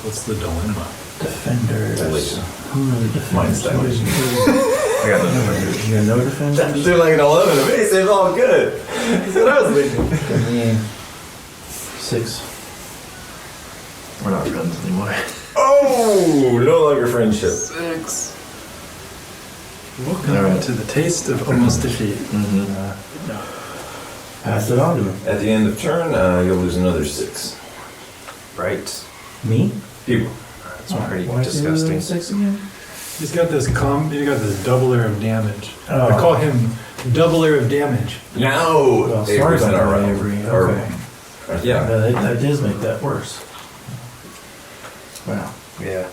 What's the dilemma? Defenders. Dilation. Who are the defenders? Mine's Dilation. I got nothing. You got no defenders? Doing like an 11 of base, it's all good. That's what I was thinking. Give me 6. We're not friends anymore. Oh, no longer friendship. 6. Welcome to the taste of almost defeat. Pass it on to him. At the end of turn, you'll lose another 6. Right. Me? People. That's pretty Why is he losing disgusting. 6 again? He's got this doubler of damage. Oh. I call him doubler of damage. No! Well, sorry Avery's in about our that, round. Avery. Or- Okay. Yeah. That does make that worse. Wow. Yeah.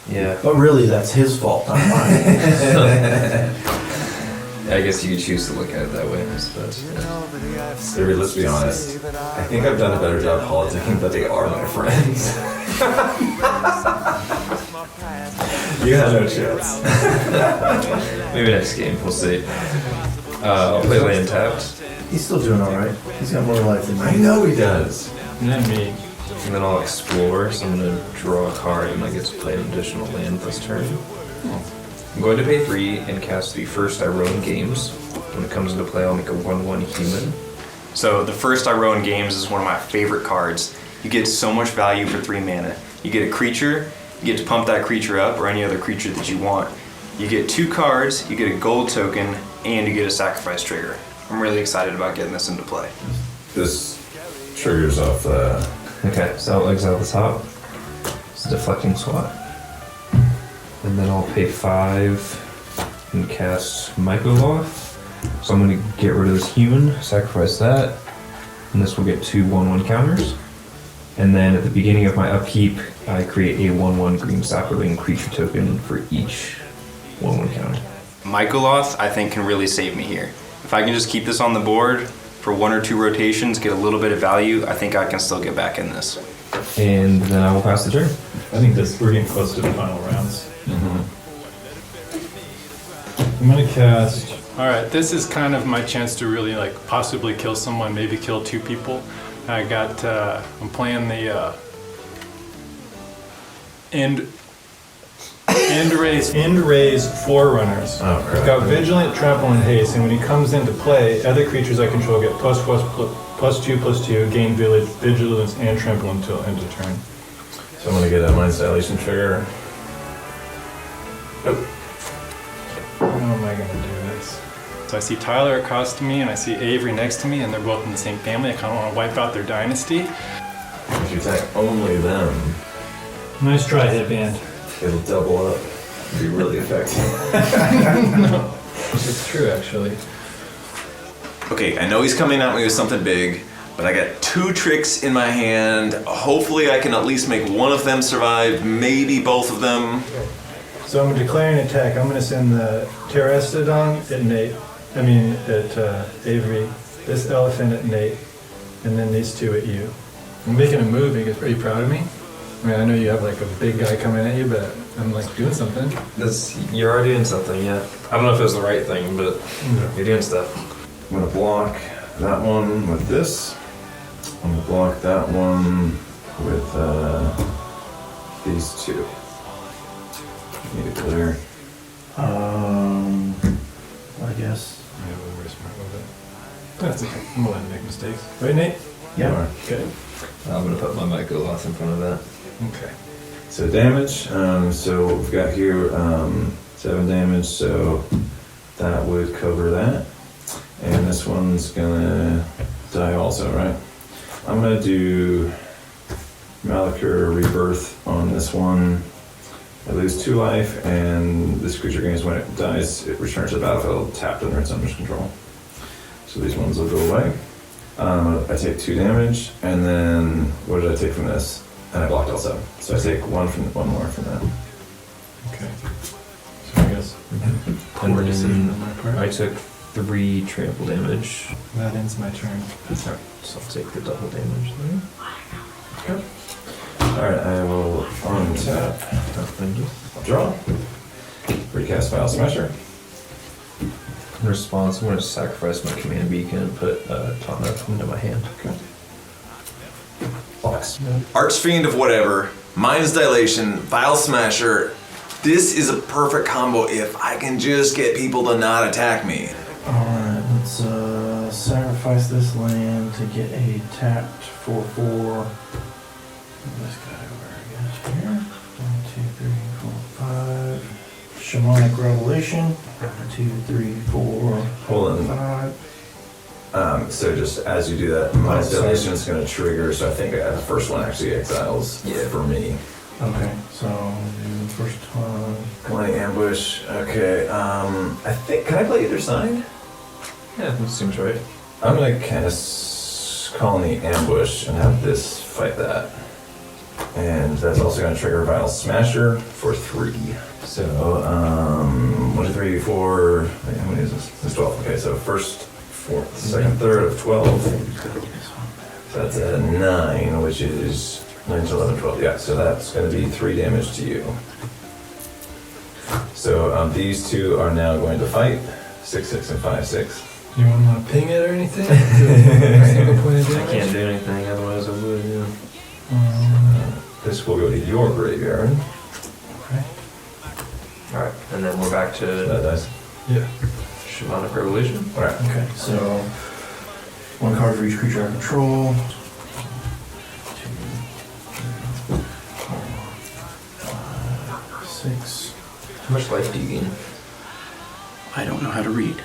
Yeah. But really, that's his fault, not mine. I guess you could choose to look at it that way, I suppose. Avery, let's be honest. I think I've done a better job politicking, but they are my friends. You have no chance. Maybe next game, we'll see. I'll play land tapped, He's still doing all right. He's got more life than I me. know he does. And then me. and then I'll explore, so I'm going to draw a card and I get to play an additional land this turn. I'm going to pay 3 and cast the first I roll in games. When it comes into play, I'll make a 1/1 human. So the first I row in games is one of my favorite cards. You get so much value for 3 mana. You get a creature, you get to pump that creature up, or any other creature that you want. You get 2 cards, you get a gold token, and you get a sacrifice trigger. I'm really excited about getting this into play. This triggers off the... Okay, so I'll exile the top. It's a deflecting swat. And then I'll pay 5 and cast Mycoloth. So I'm going to get rid of this human, sacrifice that, and this will get 2 1/1 counters. And then at the beginning of my upkeep, I create a 1/1 green sapling creature token for each 1/1 counter. Mycoloth, I think, can really save me here. If I can just keep this on the board for 1 or 2 rotations, get a little bit of value, I think I can still get back in this. And then I will pass the turn. I think we're getting close to the final rounds. I'm gonna cast. All right, this is kind of my chance to really like possibly kill someone, maybe kill 2 people. I got. I'm playing the end raise Forerunners. Oh, I've crap. got Vigilant, Trample, and Haste, and when he comes into play, other creatures I control get +2/+2, gain Village, Vigilance, and Trample until end of turn. So I'm gonna get a Mind Stylation trigger. Nope. How am I gonna do this? So I see Tyler across to me, and I see Avery next to me, and they're both in the same family. I kind of want to wipe out their dynasty. If you attack only them, Nice try, headband. it'll double up. It'll be really effective. It's true, actually. Okay, I know he's coming at me with something big, but I got 2 tricks in my hand. Hopefully I can at least make one of them survive, maybe both of them. So I'm declaring an attack. I'm going to send the Pterastodon at Nate. At Avery. This elephant at Nate. And then these 2 at you. I'm making a move. You guys pretty proud of me? I mean, I know you have like a big guy coming at you, but I'm like doing something. You're already doing something, yeah. I don't know if it was the right thing, but you're doing stuff. I'm gonna block that one with this. I'm gonna block that one with these 2. Need to clear. I guess. That's okay. I'm allowed to make mistakes. Right, Nate? Yeah. Good. I'm gonna put my Michael off in front of that. Okay. So damage, so we've got here 7 damage, so that would cover that. And this one's gonna die also, right? I'm gonna do Malachor Rebirth on this one. I lose 2 life, and this creature gains when it dies, it returns to the battlefield tapped under its owner's control. So these ones will go away. I take 2 damage, and then what did I take from this? And I blocked also. So I take one more from that. Okay. So I guess And poor decision then on my part. I took 3 trample damage. That ends my turn. Alright, so I'll take the double damage there. Alright, I will untap. Oh, thank you. Draw. Recast File Smasher. In response, I'm going to sacrifice my command beacon and put Tana into my hand. Okay. Box. Archfiend of whatever, Mind's Dilation, Vile Smasher. This is a perfect combo if I can just get people to not attack me. Alright, let's sacrifice this land to get a tapped 4/4. This guy over, I guess, here. 1, 2, 3, 4, 5. Shamanic Revelation. 1, 2, 3, 4, Hold on. 5. So just as you do that, Mind's Dilation is going to trigger, so I think the first one actually exiles for me. Okay, so do the first one. Colony Ambush, okay. I think, can I play either side? Yeah, that seems right. I'm going to cast Colony Ambush and have this fight that. And that's also going to trigger Vile Smasher for 3. So, 1, 2, 3, 4. Wait, how many is this? This is 12. Okay, so first, fourth, second, third of 12. So that's a 9, which is 9 to 11, 12. Yeah, so that's going to be 3 damage to you. So these two are now going to fight. 6, 6, and 5, 6. You want to ping it or anything? A single point of I damage? can't do anything, otherwise I would, yeah. This will go to your graveyard. Alright, and then we're back to That dies. Yeah. Shamanic Revelation. Alright. Okay, so 1 card for each creature I control. 2, 3, 4, 5, 6. How much life do you gain? I don't know how to read.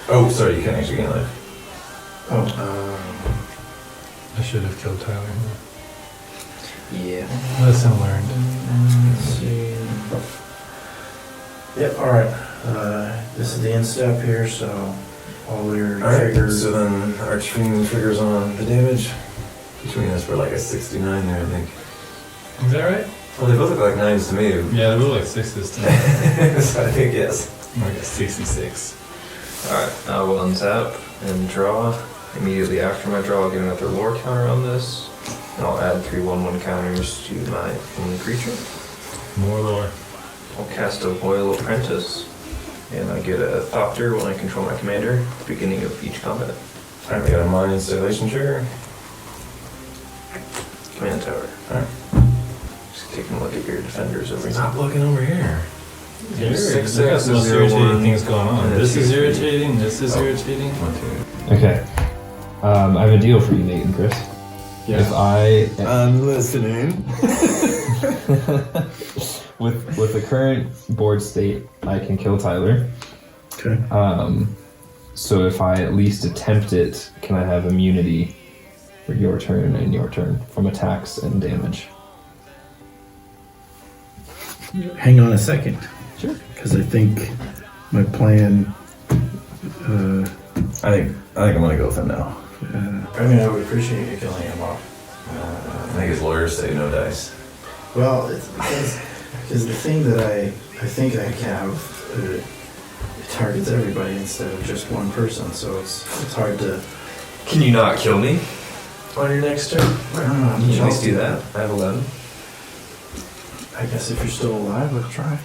Oh, sorry, you can't actually gain life. Oh, I should have killed Tyler. Yeah. Lesson learned. let's see. Yep, alright. This is the end step here, so all your Alright, triggers. so then Archfiend triggers on the damage. Between us, we're like a 69 there, I think. Is that right? Well, they both look like 9s to me. Yeah, they look like 6s to me. So I think yes. Like a 66. Alright, I will untap and draw. Immediately after my draw, I'll get another lore counter on this. And I'll add 3 1/1 counters to my only creature. More lore. I'll cast a Loyal Apprentice. And I get a Thopter when I control my commander at the beginning of each combat. Alright, we got a Mind Installation trigger. Command tower. Alright. Just taking a look at your defenders over here. Stop looking over here. There's 6, got 6, the most 0, irritating 1. things going on. And This a is 2, 3. irritating, this is Oh. irritating. 1, 2. Okay. I have a deal for you, Nate and Chris. If I I'm listening. with the current board state, I can kill Tyler. Okay. So if I at least attempt it, can I have immunity for your turn and your turn from attacks and damage? Hang on a second. Sure. Because I think my plan. I think I'm gonna go with him now. I mean, I would appreciate you killing him off. I think his lawyers say no dice. Well, it's because the thing that I think I have it targets everybody instead of just one person, so it's hard to. Can you not kill me on your next turn? I don't know. Can you at least do that? I have 11. I guess if you're still alive, we'll try.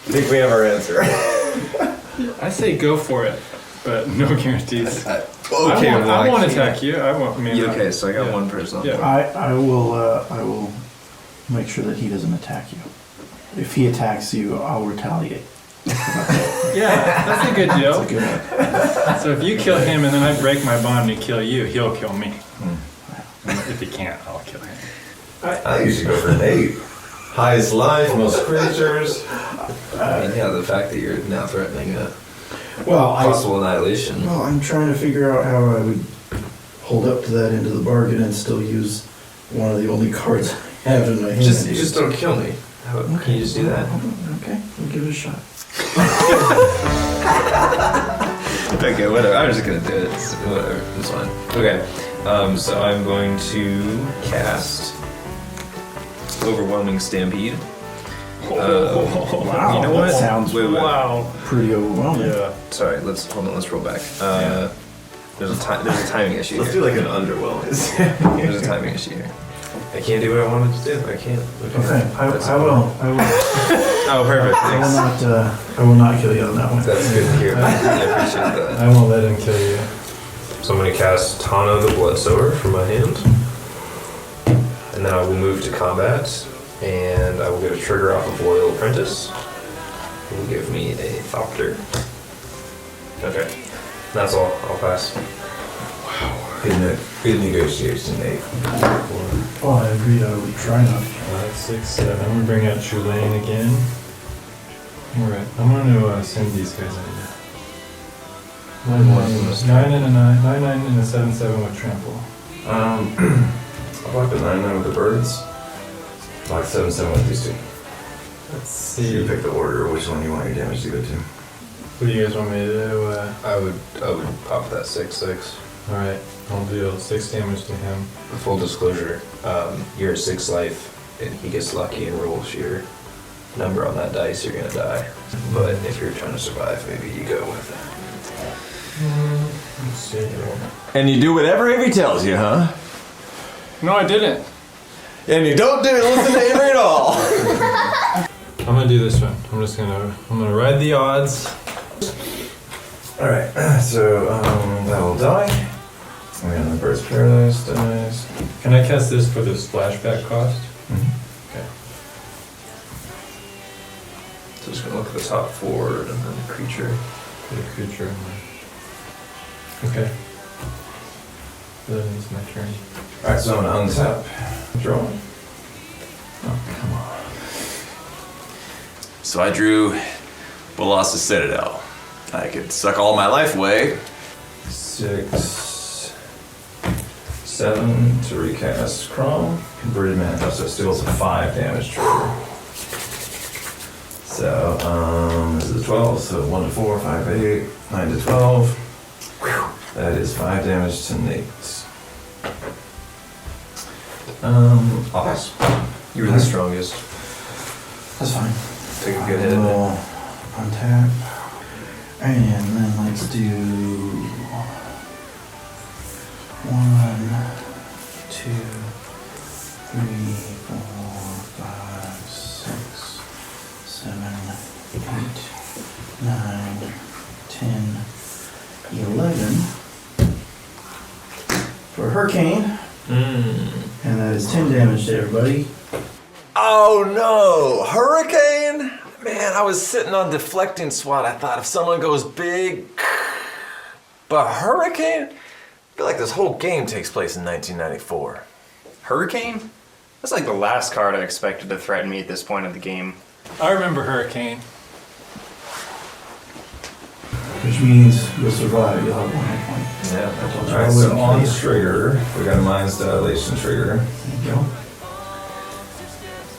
I think we have our answer. I say go for it, but no guarantees. Okay, I won't attack you. I won't. I mean, Okay, so I got yeah. one person on Yeah. board. I will make sure that he doesn't attack you. If he attacks you, I'll retaliate. Yeah, that's a good deal. Good one. So if you kill him and then I break my bond and kill you, he'll kill me. If he can't, I'll kill him. I usually go for an 8. Highest life, most creatures. I mean, yeah, the fact that you're now threatening a Well, possible annihilation. Well, I'm trying to figure out how I would hold up to that end of the bargain and still use one of the only cards I have in my hand. You just don't kill me. Can you just do that? Okay, we'll give it a shot. Okay, whatever. I'm just gonna do it. Whatever, it's fine. Okay, so I'm going to cast Overwhelming Stampede. Wow, you know what? That sounds Wow. pretty overwhelming. Yeah. Sorry, let's roll back. There's a timing issue Let's here. do like an underwhelm. There's a timing issue here. I can't do what I wanted to do. I can't. Okay, I will. Oh, perfect. Thanks. I will not kill you on that one. That's good to hear. I appreciate that. I won't let him kill you. So I'm going to cast Tana the Bloodsower from my hand. And then I will move to combat. And I will get a trigger off of Loyal Apprentice. It will give me a Thopter. Okay. That's all. I'll pass. Good negotiation, Nate. Oh, I agreed I would try not. 5, 6, 7. I'm gonna bring out Chulane again. Alright, I'm gonna send these guys in. 9 and a 9. 9 and a 7 7 with trample. I'll block the 9 with the birds. Block 7 7 with these 2. Let's So see. you pick the order, which one you want your damage to go to. What do you guys want me to do? I would pop that 6/6. Alright, I'll deal 6 damage to him. Full disclosure, you're at 6 life, and he gets lucky and rolls your number on that dice, you're gonna die. But if you're trying to survive, maybe you go with it. Let's see here. And you do whatever Avery tells you, huh? No, I didn't. And you don't listen to Avery at all. I'm gonna do this one. I'm gonna ride the odds. Alright, so that will die. And the bird's paralyzed, dies. Can I cast this for the splashback cost? Okay. So just gonna look at the top 4 and then the creature. For the creature. Okay. Then it's my turn. Alright, so I'm gonna untap. Draw. Oh, come on. So I drew Bolas's Citadel. I could suck all my life away. 6, 7 to recast Crom. Converted mana, so it still is a 5 damage trigger. So, this is a 12, so 1 to 4, 5 to 8, 9 to 12. That is 5 damage to Nate. I'll pass. You were the strongest. That's fine. Take a good hit. We'll untap. And then let's do 1, 2, 3, 4, 5, 6, 7, 8, 9, 10, 11 for Hurricane. And that is 10 damage to everybody. Oh no! Hurricane? Man, I was sitting on deflecting SWAT. I thought if someone goes big. But Hurricane? I feel like this whole game takes place in 1994. Hurricane? That's like the last card I expected to threaten me at this point of the game. I remember Hurricane. Which means you'll survive. You'll have 1 hit point. Yeah. Alright, so on trigger, we got a Mind's Dilation trigger. There you go.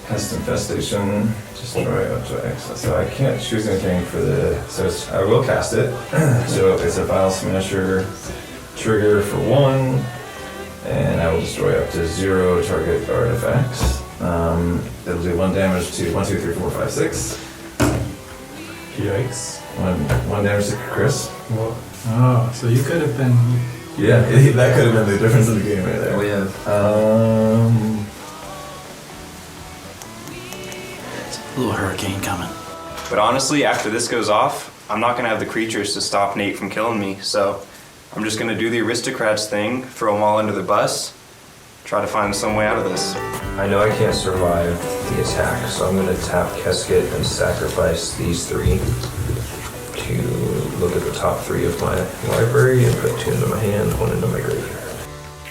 Pest Infestation, destroy up to X. So I can't choose anything for the. I will cast it. So it's a Vile Smasher trigger for 1, and I will destroy up to 0 target artifacts. It'll do 1 damage to 1, 2, 3, 4, 5, 6. Yikes. 1 damage to Chris. Well, oh, so you could have been. Yeah, that could have been the difference in the game right there. Oh yeah. A little hurricane coming. But honestly, after this goes off, I'm not gonna have the creatures to stop Nate from killing me, so I'm just gonna do the aristocrats thing, throw them all under the bus, try to find some way out of this. I know I can't survive the attack, so I'm gonna tap Keskit and sacrifice these 3. look at the top 3 of my library and put 2 into my hand, 1 into my graveyard.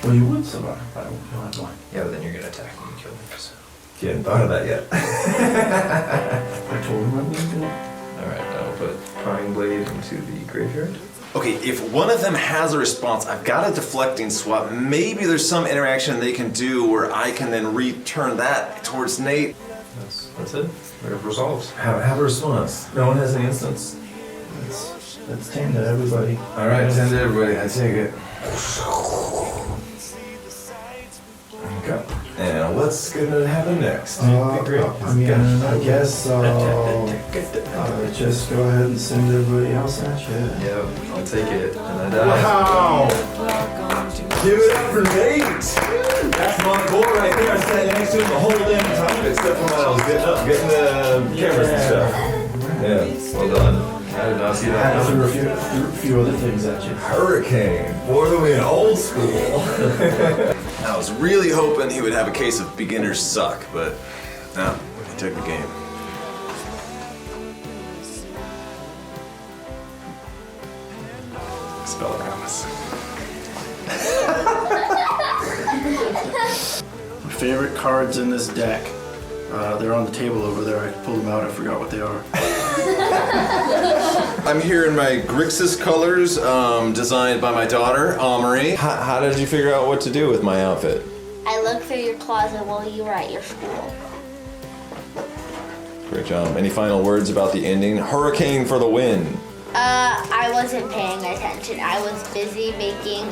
Well, you would survive. I don't have one. Yeah, but then you're gonna attack me and kill me. So. You hadn't thought of that yet. I told him I wouldn't do it. Alright, I'll put Prying Blade into the graveyard. Okay, if one of them has a response, I've got a deflecting swap. Maybe there's some interaction they can do where I can then return that towards Nate. That's it. We're resolved. Have a response. No one has any instance. That's 10 to everybody. All right, 10 to everybody. I take it. Okay. And what's gonna happen next? I guess I'll just go ahead and send everybody else at you. Yeah, I'll take it. And I die. Wow! Give it up for Nate! That's my boy right there. I sat next to him the whole damn time, except when I was getting the cameras and stuff. Yeah. Well done. I did not see that. I threw a few other things at you. Hurricane. Boy, the way old school. I was really hoping he would have a case of beginners suck, but no, he took the game. Spell promise. My favorite cards in this deck. They're on the table over there. I pulled them out. I forgot what they are. I'm here in my Grixis colors, designed by my daughter, Amory. How did you figure out what to do with my outfit? I looked through your closet while you were at your school. Great job. Any final words about the ending? Hurricane for the win. I wasn't paying attention. I was busy making,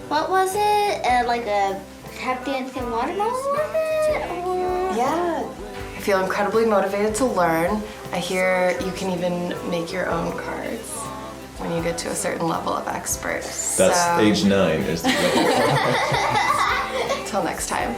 what was it? Like a tap dancing watermelon, was it? Or... Yeah. I feel incredibly motivated to learn. I hear you can even make your own cards when you get to a certain level of expert. That's age 9 is the Till next time.